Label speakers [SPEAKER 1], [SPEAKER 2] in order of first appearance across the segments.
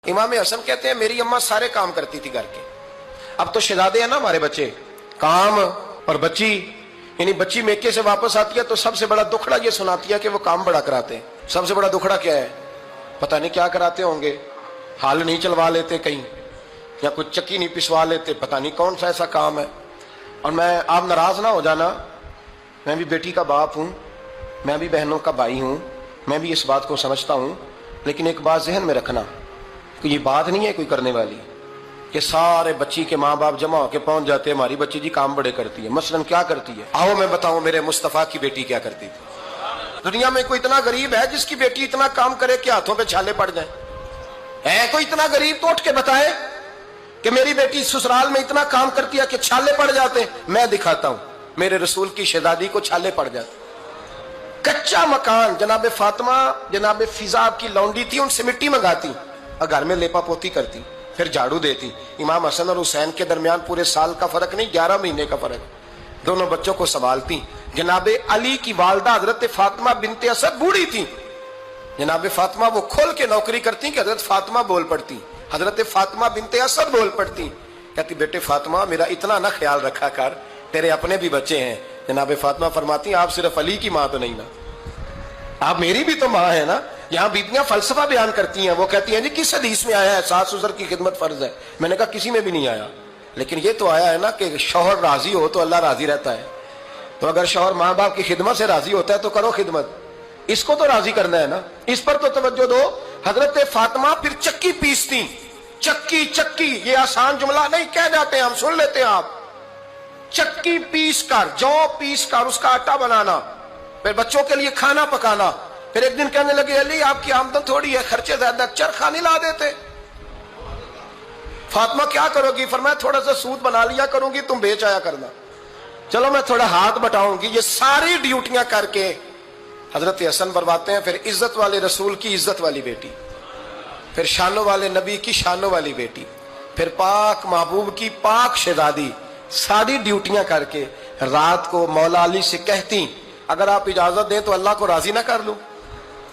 [SPEAKER 1] इमाम हसन कहते हैं मेरी अम्मा सारे काम करती थी घर के। अब तो शहजादे हैं ना हमारे बच्चे, काम और बच्ची, यानी बच्ची मेके से वापस आती है तो सबसे बड़ा दुखड़ा ये सुनाती है कि वो काम बड़ा कराते हैं। सबसे बड़ा दुखड़ा क्या है? पता नहीं क्या कराते होंगे, हाल नहीं चलवा लेते कहीं, या कुछ चक्की नहीं पिसवा लेते, पता नहीं कौन सा ऐसा काम है। और मैं, आप नाराज ना हो जाना, मैं भी बेटी का बाप हूं, मैं भी बहनों का भाई हूं, मैं भी इस बात को समझता हूं, लेकिन एक बात जहन में रखना कि ये बात नहीं है कोई करने वाली कि सारे बच्ची के माँ बाप जमा होकर पहुंच जाते हैं हमारी बच्ची जी काम बड़े करती है। मसलन क्या करती है? आओ मैं बताऊं मेरे मुस्तफा की बेटी क्या करती थी। दुनिया में कोई इतना गरीब है जिसकी बेटी इतना काम करे कि हाथों पे छाले पड़ जाए? है कोई इतना गरीब तो उठ के बताए कि मेरी बेटी ससुराल में इतना काम करती है कि छाले पड़ जाते? मैं दिखाता हूं, मेरे रसूल की शहजादी को छाले पड़ जाते। कच्चा मकान, जनाबे फातिमा जनाबे फिजा की लौंडी थी, उनसे मिट्टी मंगाती और घर में लेपा पोती करती, फिर झाड़ू देती। इमाम हसन और हुसैन के दरमियान पूरे साल का फर्क नहीं, 11 महीने का फर्क। दोनों बच्चों को संभालती। जनाबे अली की वालदा हजरत फातिमा बिनते असद बूढ़ी थी, जनाबे फातिमा वो खोल के नौकरी करती कि हजरत फातिमा बोल पड़ती, हजरत फातिमा बिनते असद बोल पड़ती। कहती बेटे फातिमा मेरा इतना ना ख्याल रखा कर, तेरे अपने भी बच्चे हैं। जनाबे फातिमा फरमाती आप सिर्फ अली की माँ तो नहीं ना, आप मेरी भी तो माँ है ना। यहाँ बीबियां फलसफा बयान करती हैं, वो कहती हैं जी किस हदीस में आया है सास ससुर की खिदमत फर्ज है? मैंने कहा किसी में भी नहीं आया, लेकिन ये तो आया है ना कि शौहर राजी हो तो अल्लाह राजी रहता है। तो अगर शौहर माँ बाप की खिदमत से राजी होता है तो करो खिदमत, इसको तो राजी करना है ना, इस पर तो तवज्जो दो। हजरत फातिमा फिर चक्की पीसती। चक्की चक्की ये आसान जुमला नहीं कह जाते, हम सुन लेते हैं आप। चक्की पीस कर, जौ पीस कर उसका आटा बनाना, फिर बच्चों के लिए खाना पकाना। फिर एक दिन कहने लगे अली आपकी आमदन थोड़ी है, खर्चे ज्यादा, चरखा नहीं ला देते? फातिमा क्या करोगी? फरमाया थोड़ा सा सूद बना लिया करूंगी, तुम बेच आया करना। चलो मैं थोड़ा हाथ बटाऊंगी। ये सारी ड्यूटियां करके हजरत हसन बरवाते हैं। फिर इज्जत वाले रसूल की इज्जत वाली बेटी, फिर शानों वाले नबी की शानों वाली बेटी, फिर पाक महबूब की पाक शहजादी, सारी ड्यूटियां करके रात को मौला अली से कहती अगर आप इजाजत दें तो अल्लाह को राजी ना कर लूं?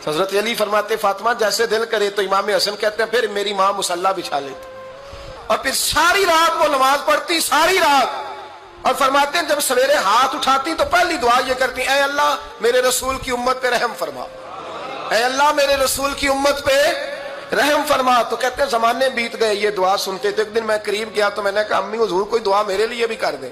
[SPEAKER 1] हजरत अली फरमाते फातिमा जैसे दिल करे। तो इमाम हसन कहते हैं फिर मेरी माँ मुसल्ला बिछा लेती और फिर सारी रात वो नमाज पढ़ती, सारी रात। और फरमाते हैं जब सवेरे हाथ उठाती तो पहली दुआ ये करती ऐ अल्लाह मेरे रसूल की उम्मत पे रहम फरमा, ऐ अल्लाह मेरे रसूल की उम्मत पे रहम फरमा। तो कहते हैं जमाने बीत गए ये दुआ सुनते। तो एक दिन मैं करीब गया तो मैंने कहा अम्मी हुजूर कोई दुआ मेरे लिए भी कर दें,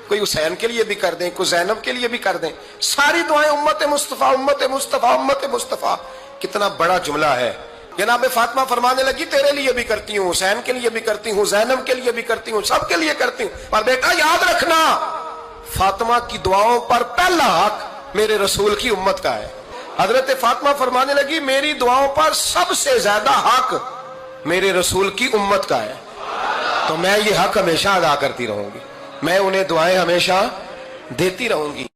[SPEAKER 1] कोई हुसैन के लिए भी कर दें, कोई ज़ैनब के लिए भी कर दें। सारी दुआएं उम्मत मुस्तफ़ा उम्मत मुस्तफ़ा उम्मत मुस्तफ़ा। कितना बड़ा जुमला है। जनाब फातिमा फरमाने लगी तेरे लिए भी करती हूँ, हुसैन के लिए भी करती हूँ, ज़ैनब के लिए भी करती हूँ, सबके लिए करती हूँ। पर बेटा याद रखना फातिमा की दुआओं पर पहला हक मेरे रसूल की उम्मत का है। हजरत फातिमा फरमाने लगी मेरी दुआओं पर सबसे ज्यादा हक मेरे रसूल की उम्मत का है, तो मैं ये हक हमेशा अदा करती रहूंगी, मैं उन्हें दुआएं हमेशा देती रहूंगी।